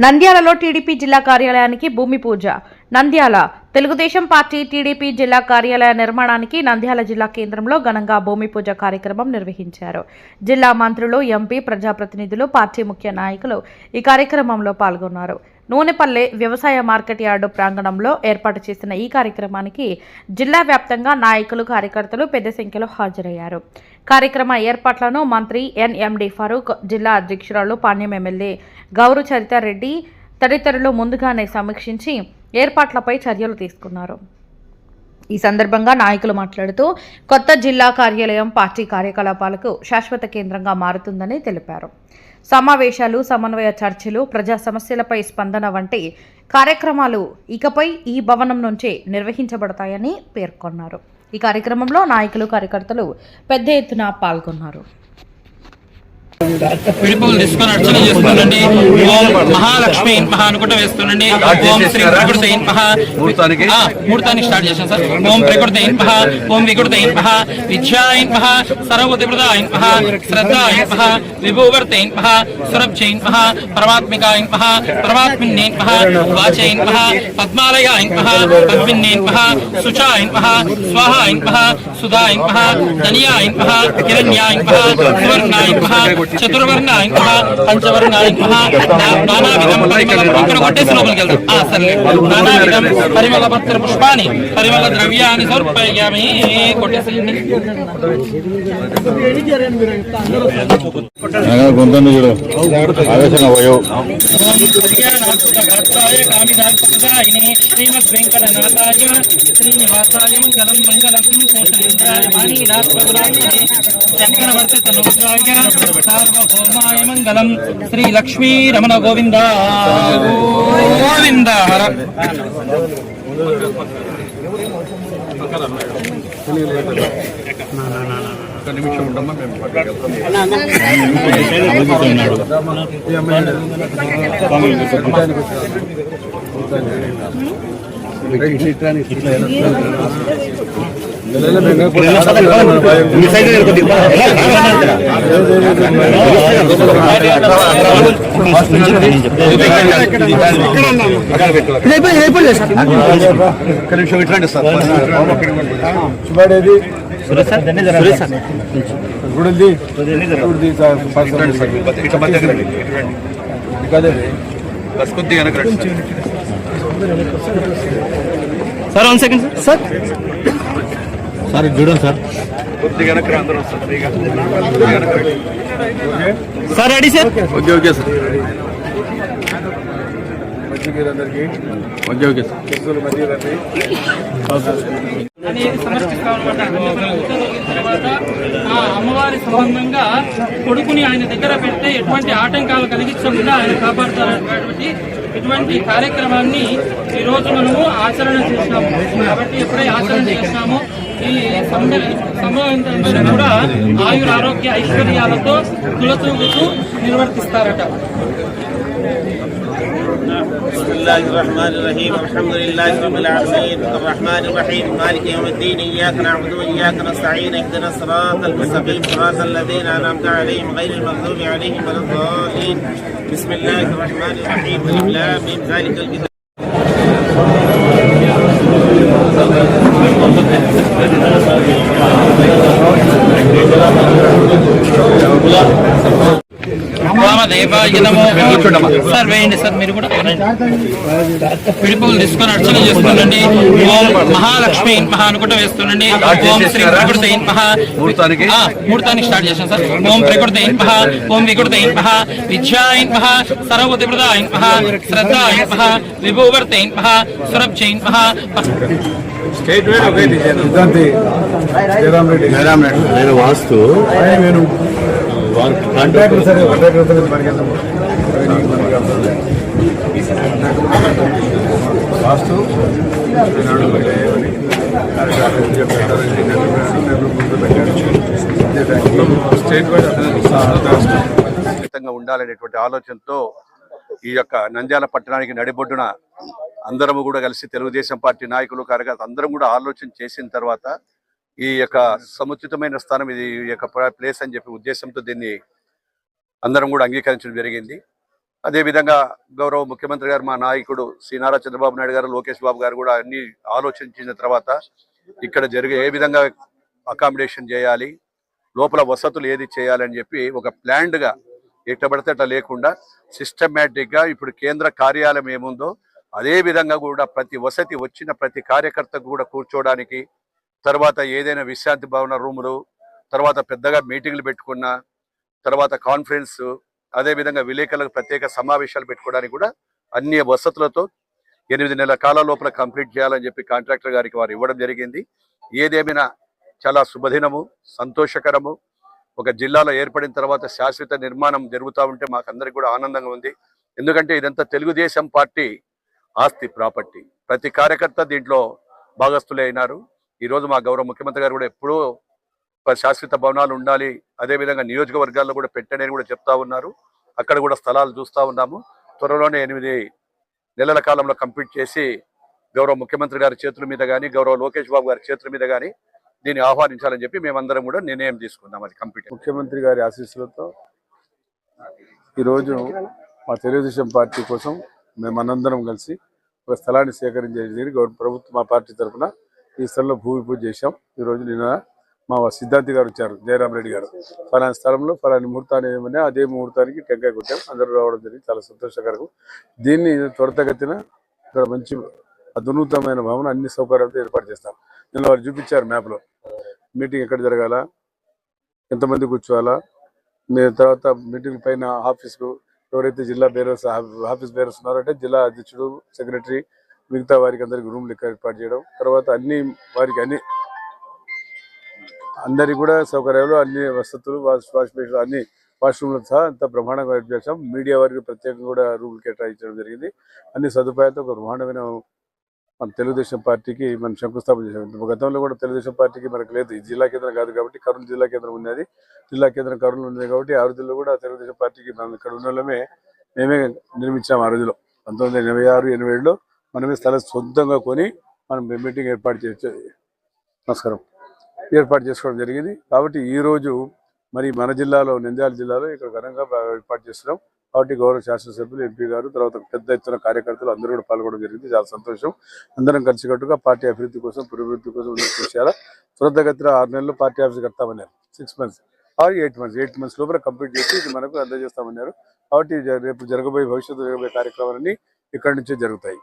నంద్యాలలో టీడీపీ జిల్లా కార్యాలయానికి భూమి పూజ. నంద్యాల తెలుగుదేశం పార్టీ టీడీపీ జిల్లా కార్యాలయ నిర్మాణానికి నంద్యాల జిల్లా కేంద్రంలో ఘనంగా భూమి పూజ కార్యక్రమం నిర్వహించారు. జిల్లా మంత్రులు, ఎంపీ, ప్రజాప్రతినిధులు, పార్టీ ముఖ్య నాయకులు ఈ కార్యక్రమంలో పాల్గొన్నారు. నూనెపల్లె వ్యవసాయ మార్కెట్ యార్డు ప్రాంగణంలో ఏర్పాటు చేసిన ఈ కార్యక్రమానికి జిల్లా వ్యాప్తంగా నాయకులు, కార్యకర్తలు పెద్ద సంఖ్యలో హాజరయ్యారు. కార్యక్రమ ఏర్పాట్లను మంత్రి ఎన్ఎండి ఫరూక్, జిల్లా అధ్యక్షురాలు పాణ్యం ఎమ్మెల్యే గౌరు చరితారెడ్డి తదితరులు ముందుగానే సమీక్షించి ఏర్పాట్లపై చర్యలు తీసుకున్నారు. ఈ సందర్భంగా నాయకులు మాట్లాడుతూ కొత్త జిల్లా కార్యాలయం పార్టీ కార్యకలాపాలకు శాశ్వత కేంద్రంగా మారుతుందని తెలిపారు. సమావేశాలు, సమన్వయ చర్చలు, ప్రజా సమస్యలపై స్పందన వంటి కార్యక్రమాలు ఇకపై ఈ భవనం నుంచే నిర్వహించబడతాయని పేర్కొన్నారు. ఈ కార్యక్రమంలో నాయకులు, కార్యకర్తలు పెద్ద ఎత్తున పాల్గొన్నారు. పిలుపులు తీసుకొని అర్చన చేస్తుండండి. ఓం మహాలక్ష్మి ఇంపహ అనుకుంటూ వేస్తుండండి. ఓం శ్రీ ప్రకృతి ఇంపహ ముహూర్తానికి స్టార్ట్ చేసాం సార్. ఓం ప్రకృతి ఇంపహ, ఓం వికృతి ఇంపహ, విద్యా ఇంపహ, సర్వతిప్రద ఇంపహ, శ్రద్ధ ఇంపహ, విభూవర్తి ఇంపహ, సురభ్య ఇంపహ, పరమాత్మిక ఇంపహ, పరమాత్మిన్నే ఇంపహ, వాచ ఇంపహ, పద్మాలయ ఇంపహ, పద్మిన్నే ఇంపహ, శుచా ఇంపహ, స్వాహ ఇంపహ, సుధా ఇంపహ, ధనియా ఇంపహ, హిరణ్యా ఇంపహ, సువర్ణ ఇంపహ, చతుర్వర్ణ ఇంపహ, పంచవర్ణ ఇంపహ, నానావిధం పరిమళ కొట్టేసి లోపలికి వెళ్తాం. సరే, నానావిధం పరిమళ పత్ర పుష్పాన్ని, పరిమళ ద్రవ్యాన్ని సమర్పయామి. కొట్టేసేయండి. శ్రీమద్ వెంకటనాథాయ శ్రీనివాసాయ మంగళం మంగళం కోసలేంద్రాయ మానీనాథ చక్రవర్తి తనోజాయ సార్వభౌమాయ మంగళం. శ్రీ లక్ష్మీ రమణ గోవింద గోవింద. ఒక నిమిషం ఉండమ్మా, మేము శుభాడేది సార్. 1 second sir. సార్ చూడండి sir. Sir ready sir. Okay okay sir. Okay okay అనేది సమర్పిస్తామన్నమాట. తర్వాత ఆ అమ్మవారి సంబంధంగా కొడుకుని ఆయన దగ్గర పెడితే ఎటువంటి ఆటంకాలు కలిగించకుండా ఆయన కాపాడుతారనేటువంటి ఇటువంటి కార్యక్రమాన్ని ఈ రోజు మనము ఆచరణ చేసినాము. కాబట్టి ఎప్పుడై ఆచరణ చేసినామో ఈ సంబంధం కూడా ఆయుర ఆరోగ్య ఐశ్వర్యాలతో తులతూగుతూ నిర్వర్తిస్తారట. بسم الله الرحمن الرحيم الحمد لله رب العالمين الرحمن الرحيم مالك يوم الدين إياك نعبد وإياك نستعين اهدنا الصراط المستقيم صراط الذين أنعمت عليهم غير المغضوب عليهم ولا الضالين. بسم الله الرحمن الرحيم ألف لام ميم ذلك الكتاب. సార్ వేయండి సార్. మీరు కూడా పిలుపులు తీసుకొని అర్చన చేస్తుండండి. ఓం మహాలక్ష్మి ఇంపహ అనుకుంటూ వేస్తుండండి. ఓం శ్రీ ప్రకృతి ఇంపహ ముహూర్తానికి స్టార్ట్ చేసాం సార్. ఓం ప్రకృతి ఇంపహ, ఓం వికృతి ఇంపహ, విద్యా ఇంపహ, సర్వతిప్రద ఇంపహ, శ్రద్ధ ఇంపహ, విభూవర్తి ఇంపహ, సురభ్య ఇంపహ. వాస్తు వాస్తు స్టేట్ వైడ్ ఉండాలనేటువంటి ఆలోచనతో ఈ యొక్క నంద్యాల పట్టణానికి నడిబొడ్డున అందరము కూడా కలిసి తెలుగుదేశం పార్టీ నాయకులు, కార్యకర్తలు అందరం కూడా ఆలోచన చేసిన తర్వాత ఈ యొక్క సముచితమైన స్థానం ఇది, ఈ యొక్క ప్లేస్ అని చెప్పి ఉద్దేశంతో దీన్ని అందరం కూడా అంగీకరించడం జరిగింది. అదేవిధంగా గౌరవ ముఖ్యమంత్రి గారు, మా నాయకుడు శ్రీ నారా చంద్రబాబు నాయుడు గారు, లోకేష్ బాబు గారు కూడా అన్ని ఆలోచించిన తర్వాత ఇక్కడ జరిగే ఏ విధంగా అకామిడేషన్ చేయాలి, లోపల వసతులు ఏది చేయాలని చెప్పి ఒక ప్లాన్డ్గా ఎట్టబడితే అట్లా లేకుండా సిస్టమేటిక్గా ఇప్పుడు కేంద్ర కార్యాలయం ఏముందో అదే విధంగా కూడా ప్రతి వసతి వచ్చిన ప్రతి కార్యకర్తకు కూడా కూర్చోవడానికి, తర్వాత ఏదైనా విశ్రాంతి భవన రూములు, తర్వాత పెద్దగా మీటింగ్లు పెట్టుకున్న తర్వాత కాన్ఫరెన్స్, అదేవిధంగా విలేకరులకు ప్రత్యేక సమావేశాలు పెట్టుకోవడానికి కూడా అన్ని వసతులతో 8 నెలల కాల లోపల కంప్లీట్ చేయాలని చెప్పి కాంట్రాక్టర్ గారికి వారు ఇవ్వడం జరిగింది. ఏదేమైనా చాలా శుభదినము, సంతోషకరము. ఒక జిల్లాలో ఏర్పడిన తర్వాత శాశ్వత నిర్మాణం జరుగుతూ ఉంటే మాకందరికి కూడా ఆనందంగా ఉంది. ఎందుకంటే ఇదంతా తెలుగుదేశం పార్టీ ఆస్తి, ప్రాపర్టీ. ప్రతి కార్యకర్త దీంట్లో భాగస్థులే అయినారు. ఈరోజు మా గౌరవ ముఖ్యమంత్రి గారు కూడా ఎప్పుడూ శాశ్వత భవనాలు ఉండాలి, అదేవిధంగా నియోజకవర్గాల్లో కూడా పెట్టండి అని కూడా చెప్తా ఉన్నారు. అక్కడ కూడా స్థలాలు చూస్తూ ఉన్నాము. త్వరలోనే 8 నెలల కాలంలో కంప్లీట్ చేసి గౌరవ ముఖ్యమంత్రి గారి చేతుల మీద కానీ, గౌరవ లోకేష్ బాబు గారి చేతుల మీద కానీ దీన్ని ఆహ్వానించాలని చెప్పి మేమందరం కూడా నిర్ణయం తీసుకున్నాం. అది కంప్లీట్. ముఖ్యమంత్రి గారి ఆశీస్సులతో ఈరోజు మా తెలుగుదేశం పార్టీ కోసం మేమందరం కలిసి ఒక స్థలాన్ని సేకరించేది ప్రభుత్వం మా పార్టీ తరఫున ఈ స్థలంలో భూమి పూజ చేశాం. ఈరోజు నిన్న మా సిద్ధాంతి గారు వచ్చారు, జయరాం రెడ్డి గారు. ఫలాని స్థలంలో ఫలాని ముహూర్తాన్ని ఏమన్నా అదే ముహూర్తానికి టెంకాయ కొట్టాం. అందరూ రావడం జరిగింది, చాలా సంతోషకరం. దీన్ని త్వరితగతిన ఇక్కడ మంచి అధునూతమైన భవనం అన్ని సౌకర్యాలతో ఏర్పాటు చేస్తాం. నిన్న వారు చూపించారు మ్యాప్లో మీటింగ్ ఎక్కడ జరగాల, ఎంతమంది కూర్చోవాలా, తర్వాత మీటింగ్ పైన ఆఫీస్కు ఎవరైతే జిల్లా బేరర్స్ ఆఫీస్ బేరర్స్ ఉన్నారో అంటే జిల్లా అధ్యక్షుడు, సెక్రటరీ, మిగతా వారికి అందరికి రూమ్లు ఏర్పాటు చేయడం, తర్వాత అన్ని వారికి అందరికి కూడా సౌకర్యాలు, అన్ని వసతులు, వాష్ బేసిన్, అన్ని వాష్రూమ్లతో సహా అంత బ్రహ్మాండంగా ఏర్పాటు చేస్తాం. మీడియా వారికి ప్రత్యేకంగా కూడా రూమ్లు కేటాయించడం జరిగింది. అన్ని సదుపాయాలతో ఒక బ్రహ్మాండమైన మన తెలుగుదేశం పార్టీకి మనం శంకుస్థాపన చేసాం. గతంలో కూడా తెలుగుదేశం పార్టీకి మనకు లేదు, ఈ జిల్లా కేంద్రం కాదు కాబట్టి కర్నూలు జిల్లా కేంద్రం ఉన్నది. జిల్లా కేంద్రం కర్నూలు ఉంది కాబట్టి ఆ రోజుల్లో కూడా తెలుగుదేశం పార్టీకి మనం ఇక్కడ ఉన్న వాళ్ళమే మేమే నిర్మించాము. ఆ రోజులో 1986, 87లో మనమే స్థలం సొంతంగా కొని మనం మీటింగ్ ఏర్పాటు చేసుకోవడం జరిగింది. కాబట్టి ఈరోజు మరి మన జిల్లాలో, నంద్యాల జిల్లాలో ఇక్కడ ఘనంగా ఏర్పాటు చేస్తున్నాం. కాబట్టి గౌరవ శాసనసభ్యులు, ఎంపీ గారు, తర్వాత పెద్ద ఎత్తున కార్యకర్తలు అందరూ కూడా పాల్గొనడం జరిగింది. చాలా సంతోషం. అందరం కలిసికట్టుగా పార్టీ అభివృద్ధి కోసం, పురోభివృద్ధి కోసం కృషి చేయాలా. త్వరితగతిన 6 నెలల్లో పార్టీ ఆఫీస్ కడతామన్నారు. 6 months ఆర్ 8 months లోపల కంప్లీట్ చేసి ఇది మనకు అందజేస్తామన్నారు. కాబట్టి రేపు భవిష్యత్తు జరగబోయే కార్యక్రమాలన్నీ ఇక్కడి నుంచే జరుగుతాయి.